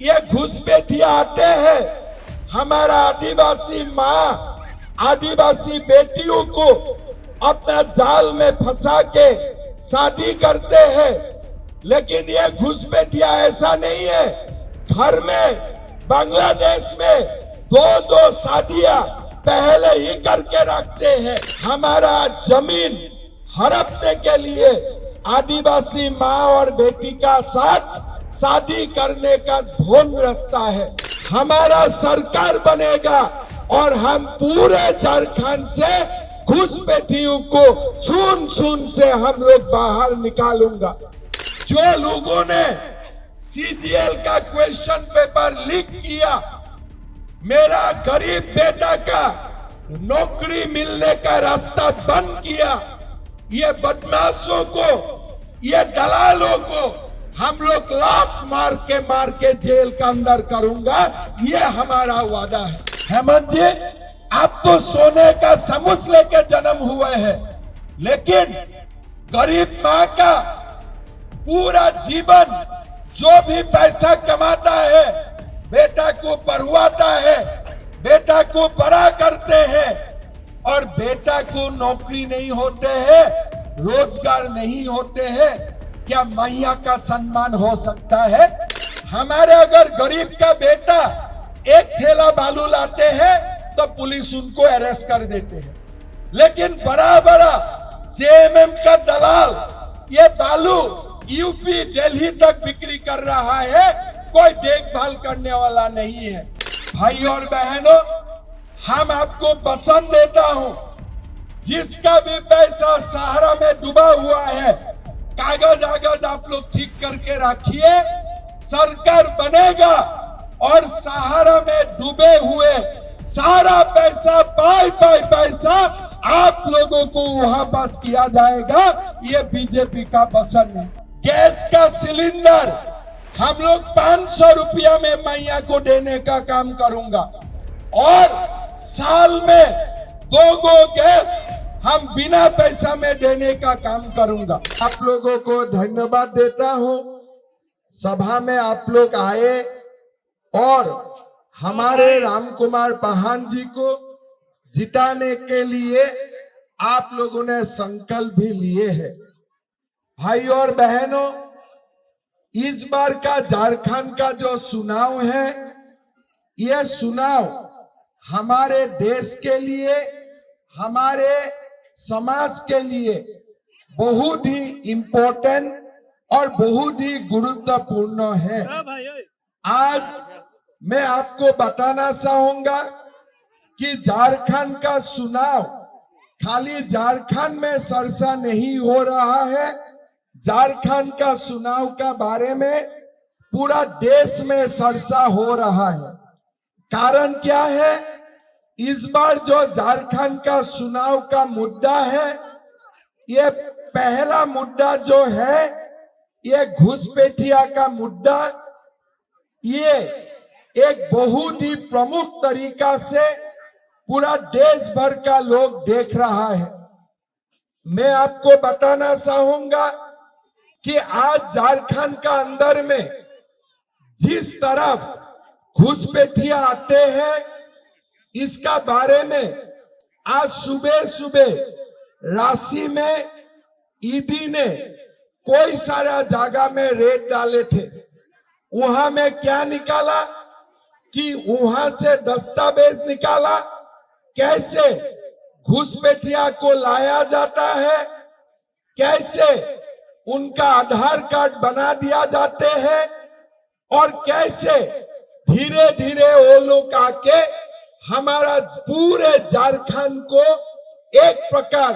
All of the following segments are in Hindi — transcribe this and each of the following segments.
ये घुसपैठिया आते हैं, हमारा आदिवासी माँ, आदिवासी बेटियों को अपना जाल में फंसा के शादी करते हैं। लेकिन ये घुसपैठिया ऐसा नहीं है। घर में बांग्लादेश में दो शादियां पहले ही करके रखते हैं। हमारा जमीन हड़पने के लिए आदिवासी माँ और बेटी का साथ शादी करने का ढोंग रचता है। हमारा सरकार बनेगा और हम पूरे झारखंड से घुसपैठियों को चुन से हम लोग बाहर निकालूंगा। जो लोगों ने सीजीएल का क्वेश्चन पेपर लीक किया, मेरा गरीब बेटा का नौकरी मिलने का रास्ता बंद किया, ये बदमाशों को, ये दलालों को हम लोग लात मार के जेल के अंदर करूंगा, ये हमारा वादा है। हेमंत जी, आप तो सोने का समूच लेके जन्म हुए हैं, लेकिन गरीब माँ का पूरा जीवन जो भी पैसा कमाता है, बेटा को पढ़वाता है, बेटा को बड़ा करते हैं, और बेटा को नौकरी नहीं होते हैं, रोजगार नहीं होते हैं, क्या मैया का सम्मान हो सकता है? हमारे अगर गरीब का बेटा एक थैला बालू लाते हैं तो पुलिस उनको अरेस्ट कर देते हैं, लेकिन बड़ा जेएमएम का दलाल ये बालू यूपी दिल्ली तक बिक्री कर रहा है, कोई देखभाल करने वाला नहीं है। भाई और बहनों, हम आपको पसंद देता हूं, जिसका भी पैसा सहारा में डूबा हुआ है, कागज आप लोग ठीक करके रखिए। सरकार बनेगा और सहारा में डूबे हुए सारा पैसा पैसा आप लोगों को वापस किया जाएगा। ये बीजेपी का पसंद है। गैस का सिलेंडर हम लोग 500 रुपया में मैया को देने का काम करूंगा, और साल में 2 गैस हम बिना पैसा में देने का काम करूंगा। आप लोगों को धन्यवाद देता हूं। सभा में आप लोग आए और हमारे रामकुमार पाहान जी को जिताने के लिए आप लोगों ने संकल्प भी लिए हैं। भाई और बहनों, इस बार का झारखंड का जो चुनाव है, यह चुनाव हमारे देश के लिए, हमारे समाज के लिए बहुत ही इम्पोर्टेंट और बहुत ही गुरुत्वपूर्ण है। आज मैं आपको बताना चाहूंगा कि झारखंड का चुनाव खाली झारखंड में चर्चा नहीं हो रहा है। झारखंड का चुनाव का बारे में पूरा देश में चर्चा हो रहा है। कारण क्या है? इस बार जो झारखंड का चुनाव का मुद्दा है, ये पहला मुद्दा जो है, ये घुसपैठिया का मुद्दा, ये एक बहुत ही प्रमुख तरीका से पूरा देश भर का लोग देख रहा है। मैं आपको बताना चाहूंगा कि आज झारखंड का अंदर में जिस तरफ घुसपैठिया आते हैं, इसका बारे में आज सुबह रांची में ईडी ने कोई सारा जगह में रेड डाले थे। वहां में क्या निकाला कि वहां से दस्तावेज निकाला, कैसे घुसपैठिया को लाया जाता है, कैसे उनका आधार कार्ड बना दिया जाते हैं, और कैसे धीरे धीरे वो लोग आके हमारा पूरे झारखंड को एक प्रकार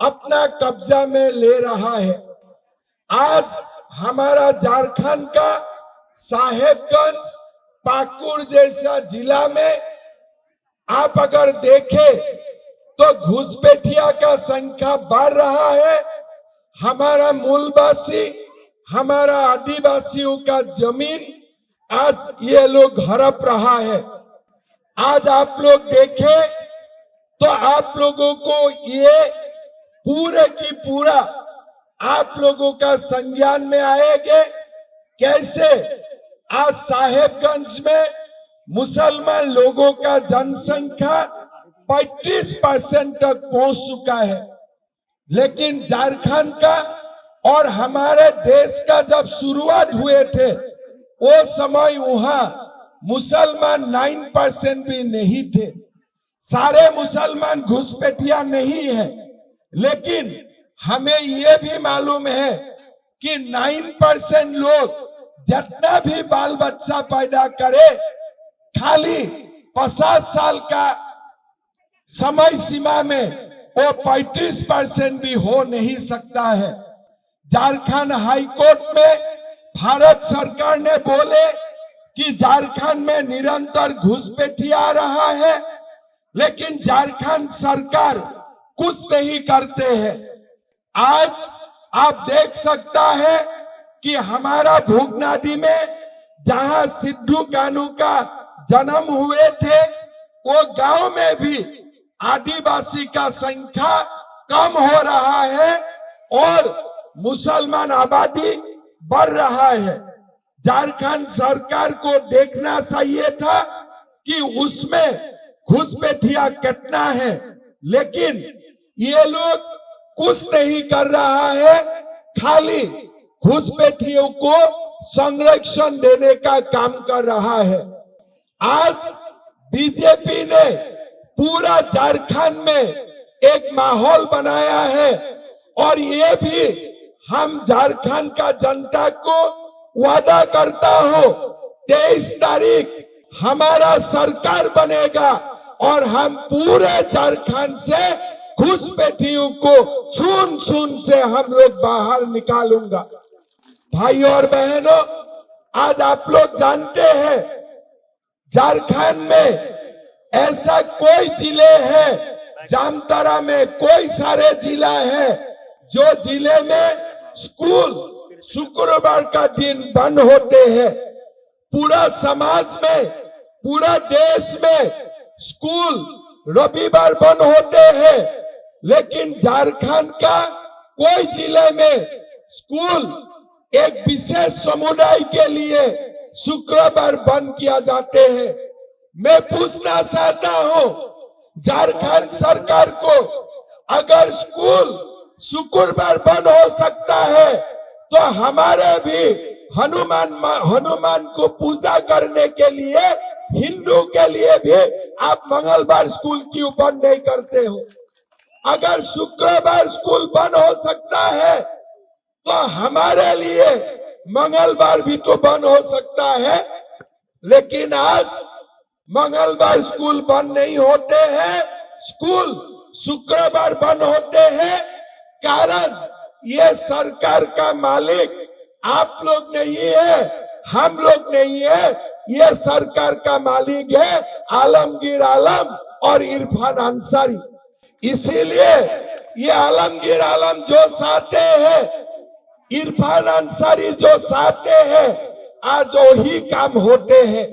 अपना कब्जा में ले रहा है। आज हमारा झारखंड का साहेबगंज, पाकुड़ जैसा जिला में आप अगर देखें तो घुसपैठिया का संख्या बढ़ रहा है। हमारा मूलवासी, हमारा आदिवासियों का जमीन आज ये लोग हड़प रहा है। आज आप लोग देखें तो आप लोगों को ये पूरे की पूरा आप लोगों का संज्ञान में आएंगे कैसे आज साहेबगंज में मुसलमान लोगों का जनसंख्या 35% तक पहुंच चुका है। लेकिन झारखंड का और हमारे देश का जब शुरुआत हुए थे वो समय वहां मुसलमान 9% भी नहीं थे। सारे मुसलमान घुसपैठिया नहीं है, लेकिन हमें ये भी मालूम है कि 9% लोग जितना भी बाल बच्चा पैदा करे खाली 50 साल का समय सीमा में वो 35% भी हो नहीं सकता है। झारखंड हाई कोर्ट में भारत सरकार ने बोले कि झारखंड में निरंतर घुसपैठिया आ रहा है, लेकिन झारखंड सरकार कुछ नहीं करते हैं। आज आप देख सकता है कि हमारा भूखनाडी में जहां सिद्धू कानू का जन्म हुए थे वो गांव में भी आदिवासी का संख्या कम हो रहा है और मुसलमान आबादी बढ़ रहा है। झारखंड सरकार को देखना चाहिए था कि उसमें घुसपैठिया कितना है, लेकिन ये लोग कुछ नहीं कर रहा है, खाली घुसपैठियों को संरक्षण देने का काम कर रहा है। आज बीजेपी ने पूरा झारखंड में एक माहौल बनाया है और ये भी हम झारखंड का जनता को वादा करता हूं 23 तारीख हमारा सरकार बनेगा और हम पूरे झारखंड से घुसपैठियों को चुन चुन से हम लोग बाहर निकालूंगा। भाई और बहनों, आज आप लोग जानते हैं झारखंड में ऐसा कोई जिले है, जामताड़ा में कोई सारे जिला है जो जिले में स्कूल शुक्रवार का दिन बंद होते हैं। पूरा समाज में, पूरा देश में स्कूल रविवार बंद होते हैं, लेकिन झारखंड का कोई जिले में स्कूल एक विशेष समुदाय के लिए शुक्रवार बंद किया जाते हैं। मैं पूछना चाहता हूं झारखंड सरकार को, अगर स्कूल शुक्रवार बंद हो सकता है तो हमारे भी हनुमान को पूजा करने के लिए हिंदू के लिए भी आप मंगलवार स्कूल क्यों बंद नहीं करते हो? अगर शुक्रवार स्कूल बंद हो सकता है तो हमारे लिए मंगलवार भी तो बंद हो सकता है। लेकिन आज मंगलवार स्कूल बंद नहीं होते हैं, स्कूल शुक्रवार बंद होते हैं। कारण ये सरकार का मालिक आप लोग नहीं है, हम लोग नहीं है, ये सरकार का मालिक है आलमगीर आलम और इरफान अंसारी। इसीलिए ये आलमगीर आलम जो चाहते हैं, इरफान अंसारी जो चाहते हैं, आज वही काम होते हैं।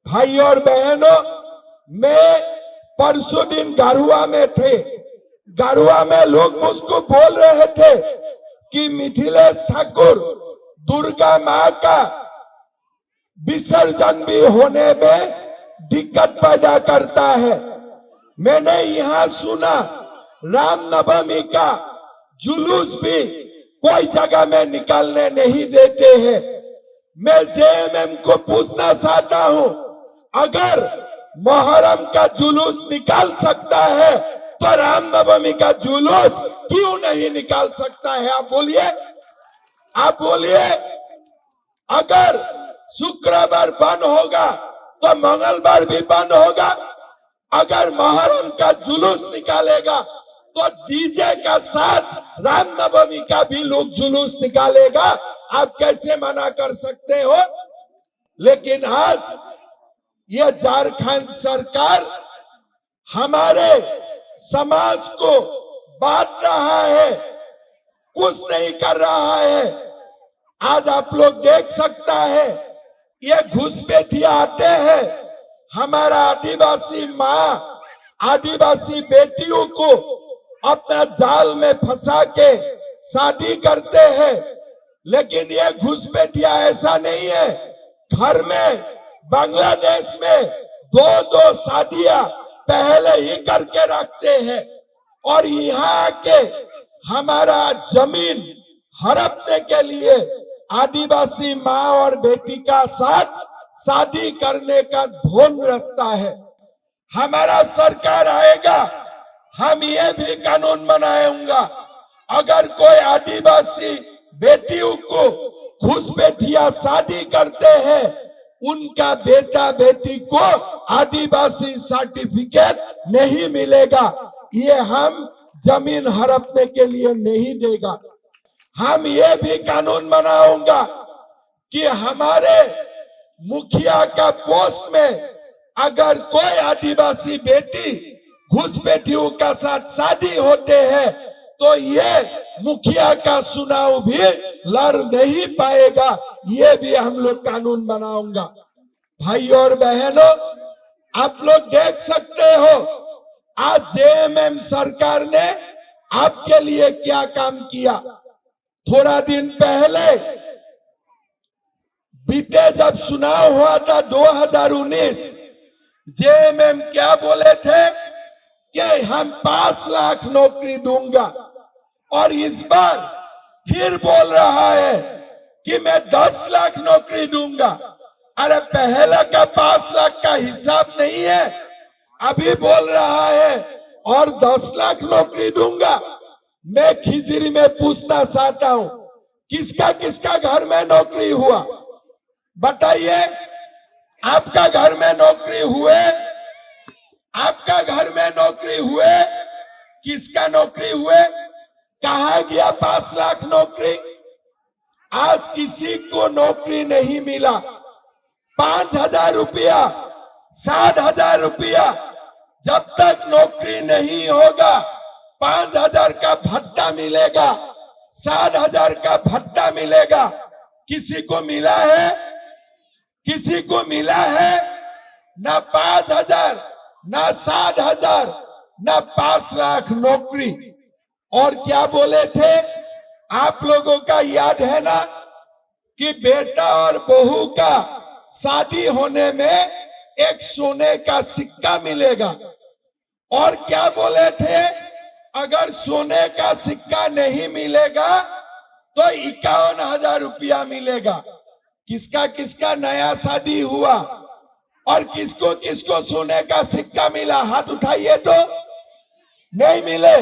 भाई और बहनों, मैं परसों दिन गारुआ में थे। गारुआ में लोग मुझको बोल रहे थे कि मिथिलेश ठाकुर दुर्गा माँ का विसर्जन भी होने में दिक्कत पैदा करता है। मैंने यहाँ सुना रामनवमी का जुलूस भी कोई जगह में निकालने नहीं देते हैं। मैं जेएमएम को पूछना चाहता हूँ, अगर मुहर्रम का जुलूस निकाल सकता है तो रामनवमी का जुलूस क्यों नहीं निकाल सकता है? आप बोलिए, आप बोलिए। अगर शुक्रवार बंद होगा तो मंगलवार भी बंद होगा। अगर मुहर्रम का जुलूस निकालेगा तो डीजे का साथ रामनवमी का भी लोग जुलूस निकालेगा। आप कैसे मना कर सकते हो? लेकिन आज ये झारखंड सरकार हमारे समाज को बांट रहा है, कुछ नहीं कर रहा है। आज आप लोग देख सकता है, ये घुसपैठिया आते हैं, हमारा आदिवासी माँ, आदिवासी बेटियों को अपना जाल में फंसा के शादी करते हैं। लेकिन ये घुसपैठिया ऐसा नहीं है, घर में बांग्लादेश में दो दो शादियां पहले ही करके रखते हैं और यहाँ के हमारा जमीन हड़पने के लिए आदिवासी माँ और बेटी का साथ शादी करने का धोन रचता है। हमारा सरकार आएगा, हम ये भी कानून बनाएंगा, अगर कोई आदिवासी बेटियों को घुसपैठिया शादी करते हैं, उनका बेटा बेटी को आदिवासी सर्टिफिकेट नहीं मिलेगा। ये हम जमीन हड़पने के लिए नहीं देगा। हम ये भी कानून बनाऊंगा कि हमारे मुखिया का पोस्ट में अगर कोई आदिवासी बेटी घुसपैठियों का साथ शादी होते हैं तो ये मुखिया का चुनाव भी लड़ नहीं पाएगा। ये भी हम लोग कानून बनाऊंगा। भाई और बहनों, आप लोग देख सकते हो आज जेएमएम सरकार ने आपके लिए क्या काम किया। थोड़ा दिन पहले बीते जब चुनाव हुआ था 2019, जेएमएम क्या बोले थे कि हम 5 लाख नौकरी दूंगा और इस बार फिर बोल रहा है कि मैं 10 लाख नौकरी दूंगा। अरे पहला का 5 लाख का हिसाब नहीं है, अभी बोल रहा है और 10 लाख नौकरी दूंगा। मैं खिजरी में पूछना चाहता हूं, किसका किसका घर में नौकरी हुआ बताइए। आपका घर में नौकरी हुए? आपका घर में नौकरी हुए? किसका नौकरी हुए? कहा गया 5 लाख नौकरी? आज किसी को नौकरी नहीं मिला। 5,000 रुपया, 60,000 रुपया, जब तक नौकरी नहीं होगा 5,000 का भत्ता मिलेगा, 60,000 का भत्ता मिलेगा। किसी को मिला है? किसी को मिला है? ना 5,000, ना 60,000, ना 5 लाख नौकरी। और क्या बोले थे? आप लोगों का याद है ना कि बेटा और बहू का शादी होने में एक सोने का सिक्का मिलेगा। और क्या बोले थे? अगर सोने का सिक्का नहीं मिलेगा तो 51,000 रुपया मिलेगा। किसका किसका नया शादी हुआ और किसको किसको सोने का सिक्का मिला? हाथ उठाइए। तो नहीं मिले।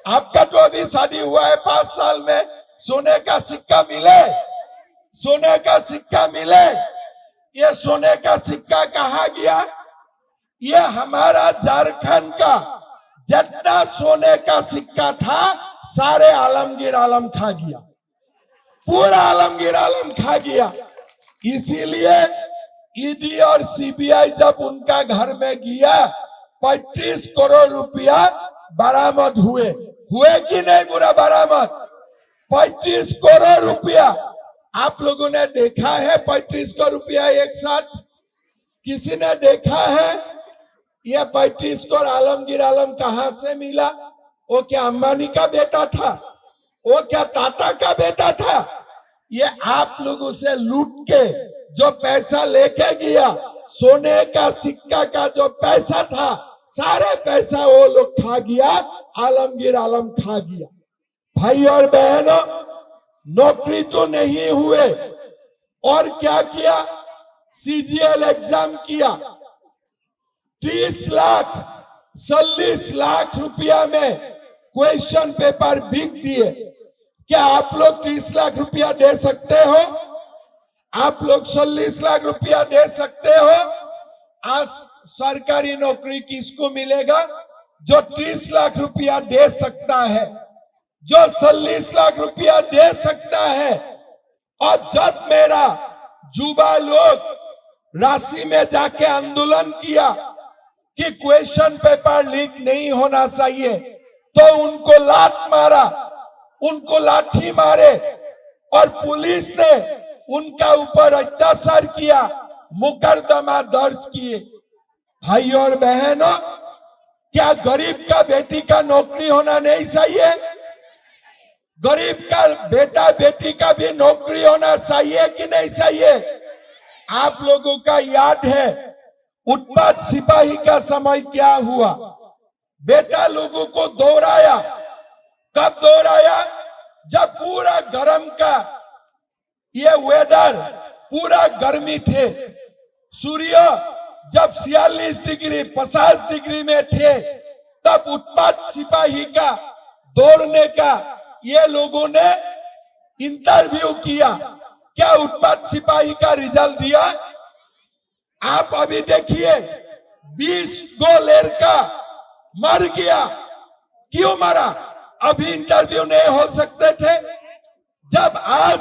आपका तो अभी शादी हुआ है 5 साल में, सोने का सिक्का मिले? सोने का सिक्का मिले? ये सोने का सिक्का कहाँ गया? ये हमारा झारखंड का जितना सोने का सिक्का था सारे आलमगीर आलम खा गया, पूरा आलमगीर आलम खा गया। इसीलिए ईडी और सीबीआई जब उनका घर में गया 35 करोड़ रुपया बरामद हुए कि नहीं? बुरा बरामद 35 करोड़ रुपया। आप लोगों ने देखा है 35 करोड़ रुपया एक साथ? किसी ने देखा है? ये 35 करोड़ आलमगीर आलम कहां से मिला? वो क्या अंबानी का बेटा था? वो क्या टाटा का बेटा था? ये आप लोगों से लूट के जो पैसा लेके गया, सोने का सिक्का का जो पैसा था, सारे पैसा वो लोग खा गया, आलमगीर आलम खा गया। भाई और बहनों, नौकरी तो नहीं हुए और क्या किया? सीजीएल एग्जाम किया। 30 लाख 40 लाख रुपया में क्वेश्चन पेपर बिक दिए। क्या आप लोग 30 लाख रुपया दे सकते हो? आप लोग 40 लाख रुपया दे सकते हो? आज सरकारी नौकरी किसको मिलेगा? जो 30 लाख रुपया दे सकता है, जो 40 लाख रुपया दे सकता है। और जब मेरा युवा लोग राशि में जाके आंदोलन किया कि क्वेश्चन पेपर लीक नहीं होना चाहिए, तो उनको लात मारा, उनको लाठी मारे और पुलिस ने उनका ऊपर अत्याचार किया, मुकदमा दर्ज किए। भाई और बहनों, क्या गरीब का बेटी का नौकरी होना नहीं चाहिए? गरीब का बेटा बेटी का भी नौकरी होना चाहिए कि नहीं चाहिए? आप लोगों का याद है उत्पाद सिपाही का समय क्या हुआ। बेटा लोगों को दोहराया। कब दोहराया? जब पूरा गर्म का ये वेदर, पूरा गर्मी थे, सूर्य जब 46 डिग्री 50 डिग्री में थे, तब उत्पाद सिपाही का दौड़ने का ये लोगों ने इंटरव्यू किया। क्या उत्पाद सिपाही का रिजल्ट दिया? आप अभी देखिए 20 गो लड़का मर गया। क्यों मरा? अभी इंटरव्यू नहीं हो सकते थे। जब आज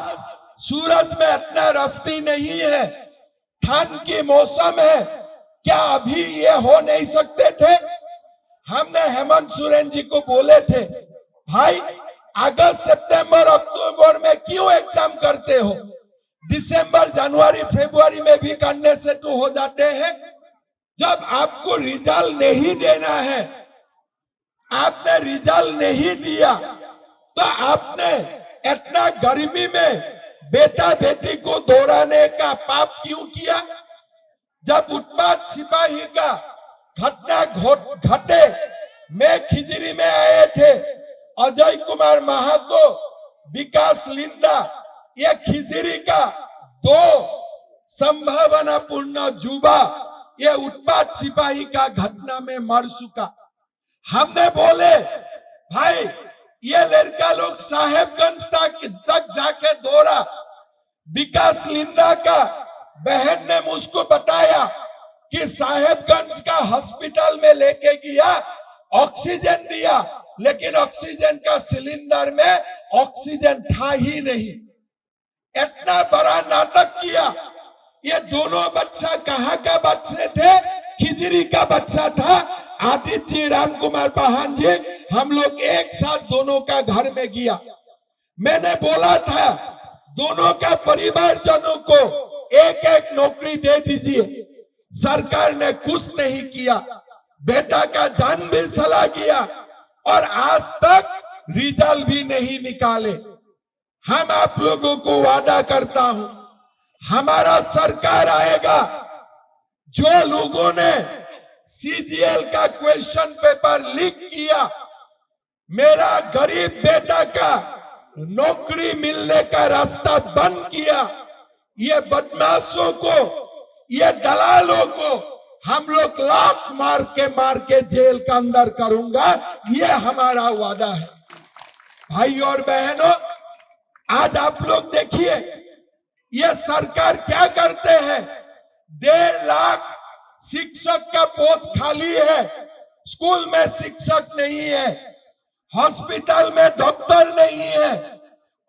सूरज में इतना रोशनी नहीं है, ठंड की मौसम है, क्या अभी ये हो नहीं सकते थे? हमने हेमंत सोरेन जी को बोले थे, भाई अगस्त सितंबर अक्टूबर में क्यों एग्जाम करते हो? दिसंबर जनवरी फरवरी में भी करने से तो हो जाते हैं। जब आपको रिजल्ट नहीं देना है, आपने रिजल्ट नहीं दिया, तो आपने इतना गर्मी में बेटा बेटी को दोहराने का पाप क्यों किया? जब उत्पाद सिपाही का घटना घटे, मैं खिजरी में आए थे, अजय कुमार महातो, विकास लिंडा, ये खिजरी का 2 संभावनापूर्ण युवा ये उत्पाद सिपाही का घटना में मर चुका। हमने बोले भाई ये लड़का लोग साहेबगंज तक जाके दौड़ा। विकास लिंडा का बहन ने मुझको बताया कि साहेबगंज का हॉस्पिटल में लेके गया, ऑक्सीजन दिया, लेकिन ऑक्सीजन का सिलेंडर में ऑक्सीजन था ही नहीं। इतना बड़ा नाटक किया। ये दोनों बच्चा कहाँ का बच्चे थे? खिजरी का बच्चा था। आदित्य जी, राम कुमार पाहन जी, हम लोग एक साथ दोनों का घर में गया। मैंने बोला था दोनों का परिवारजनों को एक एक नौकरी दे दीजिए। सरकार ने कुछ नहीं किया। बेटा का जान भी चला गया और आज तक रिजल्ट भी नहीं निकाले। हम आप लोगों को वादा करता हूं, हमारा सरकार आएगा। जो लोगों ने सीजीएल का क्वेश्चन पेपर लीक किया, मेरा गरीब बेटा का नौकरी मिलने का रास्ता बंद किया, ये बदमाशों को, ये दलालों को हम लोग लात मार के जेल के अंदर करूंगा, ये हमारा वादा है। भाई और बहनों, आज आप लोग देखिए ये सरकार क्या करते हैं। 1.5 लाख शिक्षक का पोस्ट खाली है, स्कूल में शिक्षक नहीं है, हॉस्पिटल में डॉक्टर नहीं है,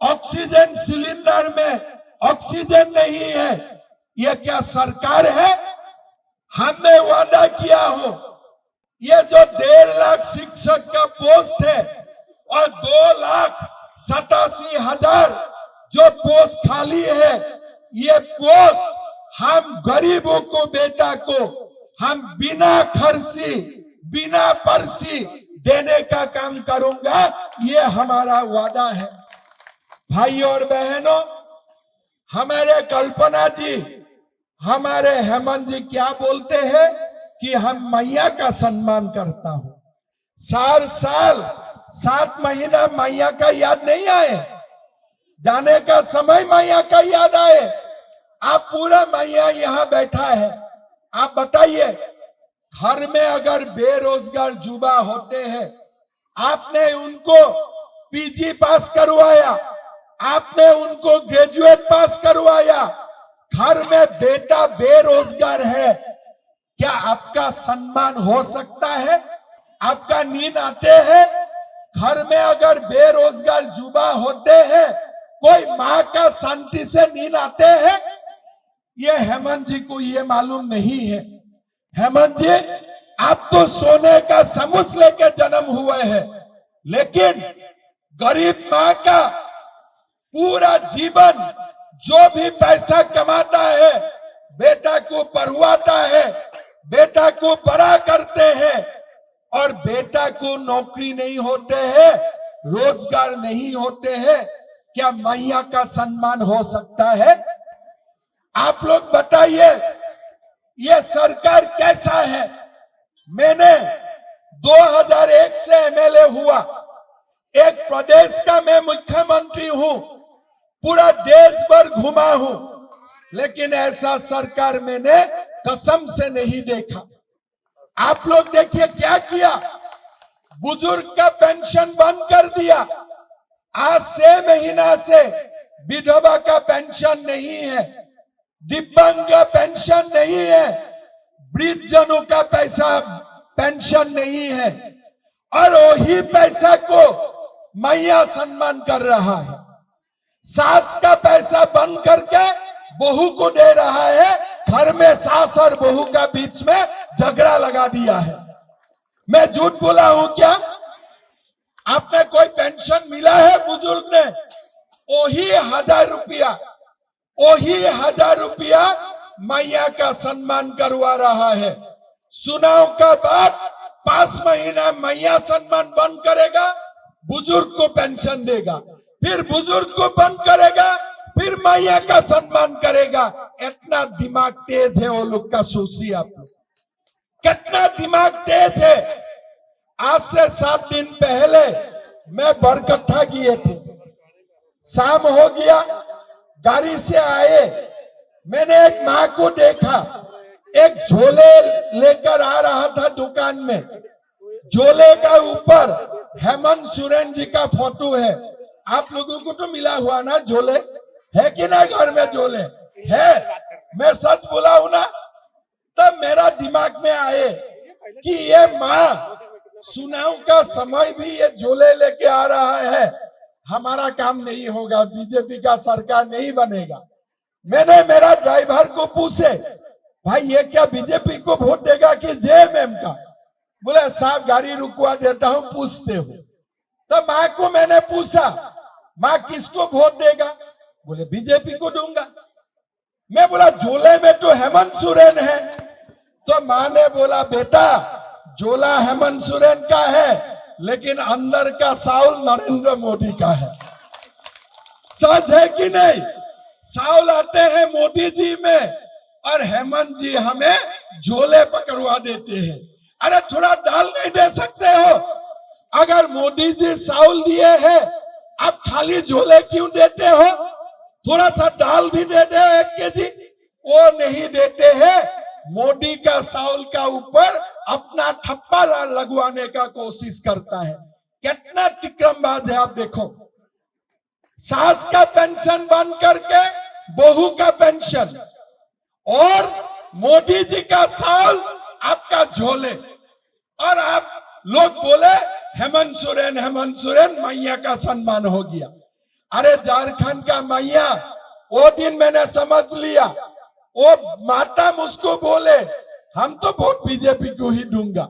ऑक्सीजन सिलेंडर में ऑक्सीजन नहीं है। ये क्या सरकार है? हमने वादा किया हो, ये जो 1.5 लाख शिक्षक का पोस्ट है और 2,87,000 जो पोस्ट खाली है, ये पोस्ट हम गरीबों को, बेटा को हम बिना खर्ची, बिना पर्ची देने का काम करूंगा, ये हमारा वादा है। भाई और बहनों, हमारे कल्पना जी, हमारे हेमंत जी क्या बोलते हैं कि हम मैया का सम्मान करता हूं। साल 7 महीना मैया का याद नहीं आए? जाने का समय मैया का याद आए? आप पूरा मैया यहाँ बैठा है। आप बताइए, घर में अगर बेरोजगार युवा होते हैं, आपने उनको पीजी पास करवाया, आपने उनको ग्रेजुएट पास करवाया, घर में बेटा बेरोजगार है, क्या आपका सम्मान हो सकता है? आपका नींद आते हैं? घर में अगर बेरोजगार युवा होते हैं, कोई माँ का शांति से नींद आते हैं? ये हेमंत जी को ये मालूम नहीं है। हेमंत जी, आप तो सोने का समूच लेके जन्म हुए हैं, लेकिन गरीब माँ का पूरा जीवन जो भी पैसा कमाता है, बेटा को पढ़वाता है, बेटा को बड़ा करते हैं, और बेटा को नौकरी नहीं होते हैं, रोजगार नहीं होते हैं, क्या मैया का सम्मान हो सकता है? आप लोग बताइए ये सरकार कैसा है। मैंने 2001 से एमएलए हुआ, एक प्रदेश का मैं मुख्यमंत्री हूं, पूरा देश भर घुमा हूं, लेकिन ऐसा सरकार मैंने कसम से नहीं देखा। आप लोग देखिए क्या किया, बुजुर्ग का पेंशन बंद कर दिया। आज 6 महीना से विधवा का पेंशन नहीं है, दिव्यांग का पेंशन नहीं है, वृद्धजनों का पैसा पेंशन नहीं है, और वही पैसा को मैया सम्मान कर रहा है। सास का पैसा बंद करके बहू को दे रहा है। घर में सास और बहू का बीच में झगड़ा लगा दिया है। मैं झूठ बोला हूं क्या? आपने कोई पेंशन मिला है बुजुर्ग ने? वही 1000 रुपया, वही 1000 रुपया मैया का सम्मान करवा रहा है। चुनाव का बाद 5 महीना मैया सम्मान बंद करेगा, बुजुर्ग को पेंशन देगा, फिर बुजुर्ग को बंद करेगा, फिर मैया का सम्मान करेगा। इतना दिमाग तेज है वो लोग का, सोचिए आप लोग कितना दिमाग तेज है। आज से 7 दिन पहले मैं बरकट्ठा किए थे, शाम हो गया, गाड़ी से आए, मैंने एक माँ को देखा, एक झोले लेकर आ रहा था दुकान में। झोले का ऊपर हेमंत सोरेन जी का फोटो है। आप लोगों को तो मिला हुआ ना झोले, है कि ना? घर में झोले है, मैं सच बोला हूं ना? तब मेरा दिमाग में आए कि ये माँ चुनाव का समय भी ये झोले लेके आ रहा है, हमारा काम नहीं होगा, बीजेपी का सरकार नहीं बनेगा। मैंने मेरा ड्राइवर को पूछे, भाई ये क्या बीजेपी को वोट देगा कि जेएमएम का? बोले साहब गाड़ी रुकवा देता हूं, पूछते हो। तो माँ को मैंने पूछा, माँ किसको वोट देगा? बोले बीजेपी को दूंगा। मैं बोला झोले में तो हेमंत सोरेन है। तो माँ ने बोला बेटा झोला हेमंत सोरेन का है, लेकिन अंदर का साउल नरेंद्र मोदी का है। सच है कि नहीं? साउल आते हैं मोदी जी में और हेमंत जी हमें झोले पकड़वा देते हैं। अरे थोड़ा दाल नहीं दे सकते हो? अगर मोदी जी साउल दिए हैं, आप खाली झोले क्यों देते हो? थोड़ा सा दाल भी दे दे 1 केजी, वो नहीं देते हैं। मोदी का साउल का ऊपर अपना ठप्पा लगवाने का कोशिश करता है। कितना तिक्रमबाज है आप देखो। सास का पेंशन बंद करके बहू का पेंशन, और मोदी जी का साउल आपका झोले, और आप लोग बोले हेमंत सोरेन मैया का सम्मान हो गया। अरे झारखंड का मैया, वो दिन मैंने समझ लिया, वो माता मुझको बोले हम तो वोट बीजेपी को ही दूंगा।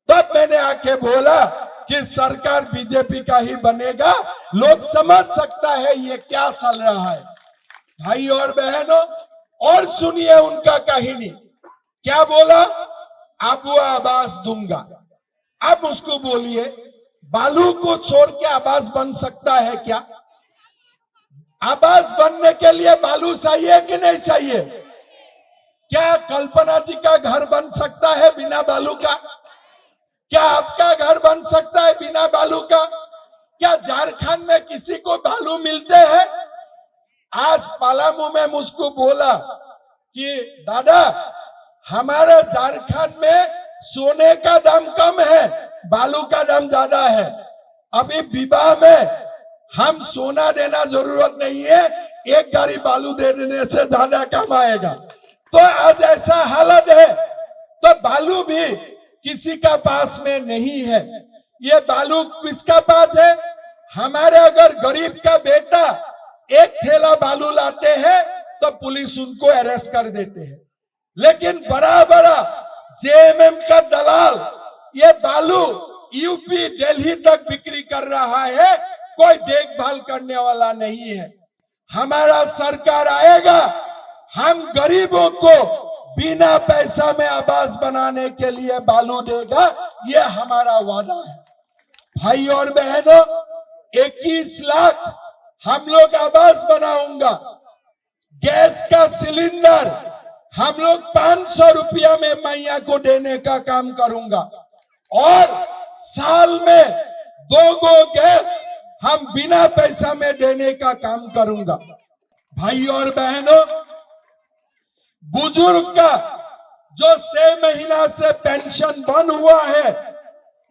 तब मैंने आके बोला कि सरकार बीजेपी का ही बनेगा, लोग समझ सकता है ये क्या चल रहा है। भाई और बहनों, और सुनिए उनका कहानी क्या बोला, अब आवास दूंगा। अब उसको बोलिए बालू को छोड़ के आवास बन सकता है क्या? आवास बनने के लिए बालू चाहिए कि नहीं चाहिए? क्या कल्पना जी का घर बन सकता है बिना बालू का? क्या आपका घर बन सकता है बिना बालू का? क्या झारखंड में किसी को बालू मिलते हैं? आज पलामू में मुझको बोला कि दादा हमारे झारखंड में सोने का दाम कम है, बालू का दाम ज्यादा है। अभी विवाह में हम सोना देना जरूरत नहीं है, 1 गाड़ी बालू दे देने से ज्यादा कम आएगा। तो आज ऐसा हालत है, तो बालू भी किसी का पास में नहीं है। ये बालू किसका पास है? हमारे अगर गरीब का बेटा 1 ठेला बालू लाते हैं तो पुलिस उनको अरेस्ट कर देते हैं, लेकिन बड़ा बड़ा जेएमएम का दलाल ये बालू यूपी दिल्ली तक बिक्री कर रहा है, कोई देखभाल करने वाला नहीं है। हमारा सरकार आएगा, हम गरीबों को बिना पैसा में आवास बनाने के लिए बालू देगा, ये हमारा वादा है। भाई और बहनों, 21 लाख हम लोग आवास बनाऊंगा, गैस का सिलेंडर हम लोग 500 रुपया में मैया को देने का काम करूंगा और साल में 2 गो गैस हम बिना पैसा में देने का काम करूंगा। भाई और बहनों, बुजुर्ग का जो 6 महीना से पेंशन बंद हुआ है,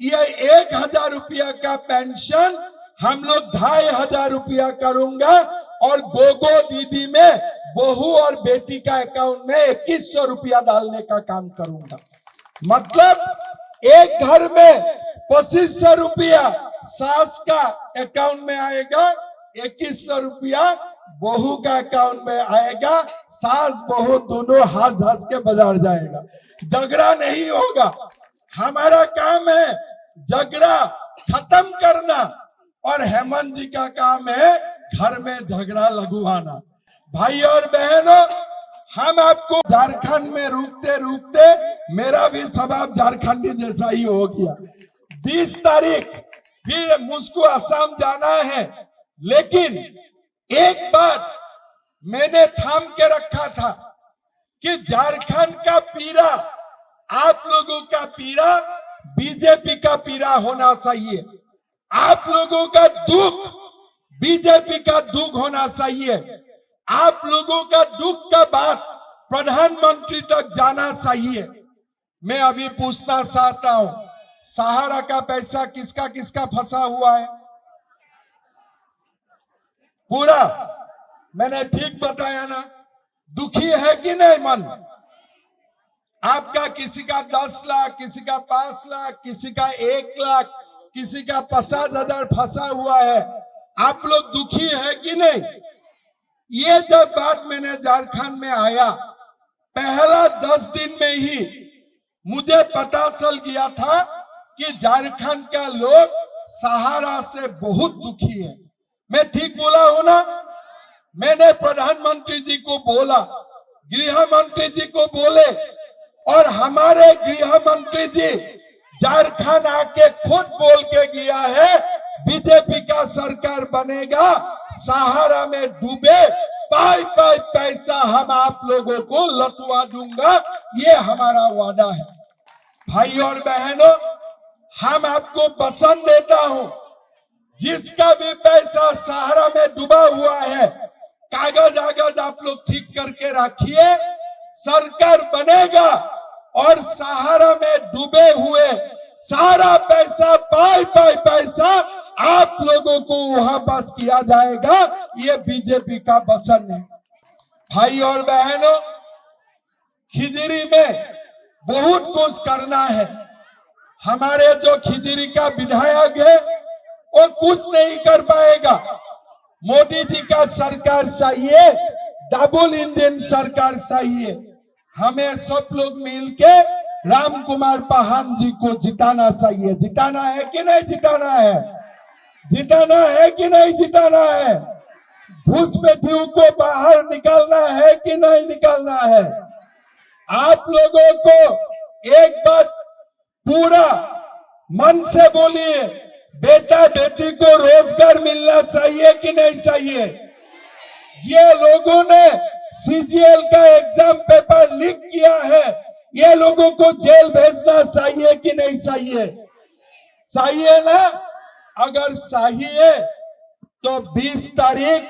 ये 1000 रुपया का पेंशन हम लोग 2500 रुपया करूंगा और गोगो दीदी में बहू और बेटी का अकाउंट में 2100 रुपया डालने का काम करूंगा। मतलब एक घर में 2500 रुपया सास का अकाउंट में आएगा, 2100 रुपया बहू का अकाउंट में आएगा। सास बहू दोनों हंस हंस के बाजार जाएगा, झगड़ा नहीं होगा। हमारा काम है झगड़ा खत्म करना और हेमंत जी का काम है घर में झगड़ा लगवाना। भाई और बहनों, हम आपको झारखंड में रुकते रुकते मेरा भी स्वभाव झारखंडी जैसा ही हो गया। 20 तारीख फिर मुझको असम जाना है, लेकिन एक बात मैंने थाम के रखा था कि झारखंड का पीड़ा, आप लोगों का पीड़ा बीजेपी का पीड़ा होना चाहिए। आप लोगों का दुख बीजेपी का दुख होना चाहिए। आप लोगों का दुख का बात प्रधानमंत्री तक जाना चाहिए। मैं अभी पूछना चाहता हूं, सहारा का पैसा किसका किसका फंसा हुआ है? पूरा मैंने ठीक बताया ना? दुखी है कि नहीं मन? आपका किसी का 10 लाख, किसी का 5 लाख, किसी का 1 लाख, किसी का 50,000 फंसा हुआ है। आप लोग दुखी है कि नहीं? ये जब बात मैंने झारखंड में आया, पहला 10 दिन में ही मुझे पता चल गया था कि झारखंड का लोग सहारा से बहुत दुखी है। मैं ठीक बोला हूं ना? मैंने प्रधानमंत्री जी को बोला, गृह मंत्री जी को बोले, और हमारे गृह मंत्री जी झारखंड आके खुद बोल के गया है बीजेपी का सरकार बनेगा, सहारा में डूबे पाई पाई पैसा हम आप लोगों को लौटवा दूंगा, ये हमारा वादा है। भाई और बहनों, हम आपको पसंद देता हूं, जिसका भी पैसा सहारा में डूबा हुआ है, कागज आगज आप लोग ठीक करके रखिए। सरकार बनेगा और सहारा में डूबे हुए सारा पैसा पाई पाई पैसा आप लोगों को वहां पास किया जाएगा। ये बीजेपी का वचन है। भाई और बहनों, खिजरी में बहुत कुछ करना है। हमारे जो खिजरी का विधायक है वो कुछ नहीं कर पाएगा। मोदी जी का सरकार चाहिए, डबल इंजन सरकार चाहिए। हमें सब लोग मिलके राम कुमार पाहान जी को जिताना चाहिए। जिताना है कि नहीं जिताना है? जिताना है कि नहीं जिताना है? घुसपैठियों को बाहर निकालना है कि नहीं निकालना है? आप लोगों को एक बात पूरा मन से बोलिए, बेटा बेटी को रोजगार मिलना चाहिए कि नहीं चाहिए? ये लोगों ने सीजीएल का एग्जाम पेपर लीक किया है, ये लोगों को जेल भेजना चाहिए कि नहीं चाहिए? चाहिए ना? अगर चाहिए तो 20 तारीख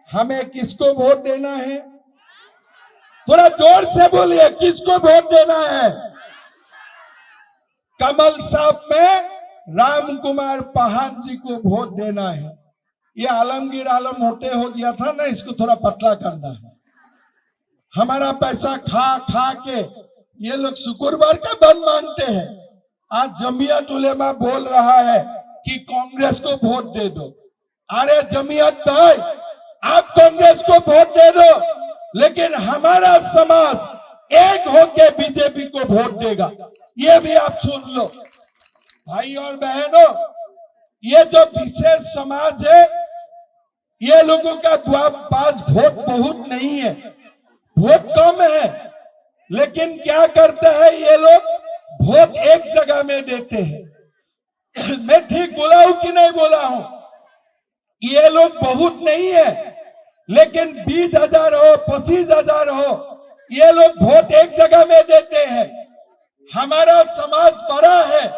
हमें किसको वोट देना है? थोड़ा जोर से बोलिए, किसको वोट देना है? कमल साहब में राम कुमार पाहान जी को वोट देना है। ये आलमगीर आलम मोटे हो गया था ना, इसको थोड़ा पतला करना है। हमारा पैसा खा खा के ये लोग शुक्रवार का बंद मानते हैं। आज जमीयत उलेमा बोल रहा है कि कांग्रेस को वोट दे दो। अरे जमीयत भाई, आप कांग्रेस को वोट दे दो, लेकिन हमारा समाज एक होके बीजेपी को वोट देगा। ये भी आप सुन लो। भाई और बहनों, ये जो विशेष समाज है, ये लोगों का पास वोट बहुत नहीं है, वोट कम है, लेकिन क्या करते हैं ये लोग? वोट एक जगह में देते हैं। मैं ठीक बोला हूं कि नहीं बोला हूं? ये लोग बहुत नहीं है, लेकिन 20,000 हो 25,000 हो, ये लोग वोट एक जगह में देते हैं। हमारा समाज बड़ा है,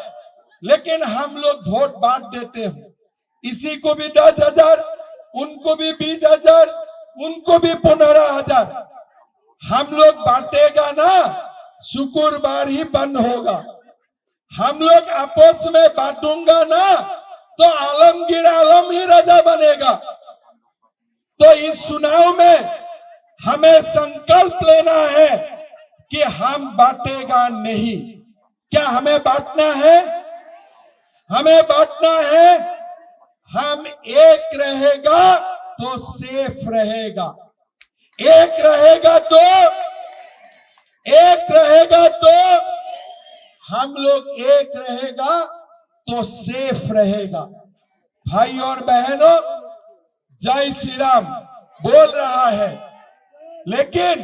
लेकिन हम लोग वोट बांट देते हैं। इसी को भी 10,000, उनको भी 20,000, उनको भी 15,000। हम लोग बांटेगा ना, शुक्रवार ही बंद होगा। हम लोग आपस में बांटूंगा ना, तो आलमगीर आलम ही राजा बनेगा। तो इस चुनाव में हमें संकल्प लेना है कि हम बांटेगा नहीं। क्या हमें बांटना है? हमें बांटना है। हम एक रहेगा तो सेफ रहेगा, एक रहेगा तो हम लोग एक रहेगा तो सेफ रहेगा। भाई और बहनों, जय श्री राम बोल रहा है, लेकिन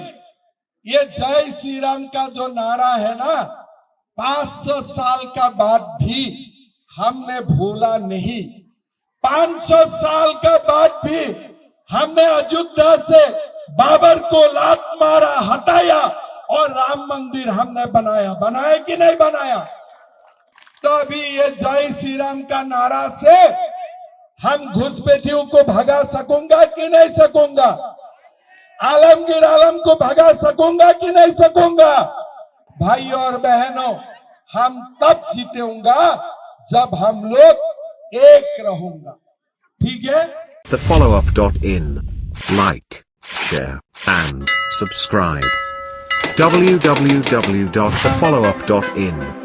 ये जय श्री राम का जो नारा है ना, 500 साल का बाद भी हमने भूला नहीं। 500 साल का बाद भी हमने अयोध्या से बाबर को लात मारा, हटाया और राम मंदिर हमने बनाया कि नहीं बनाया? तो अभी ये जय श्री राम का नारा से हम घुसपैठियों को भगा सकूंगा कि नहीं सकूंगा? आलमगीर आलम को भगा सकूंगा कि नहीं सकूंगा? भाई और बहनों, हम तब जीतेंगे जब हम लोग एक रहूंगा। ठीक है? thefollowup.in. Like, share, and subscribe. www.thefollowup.in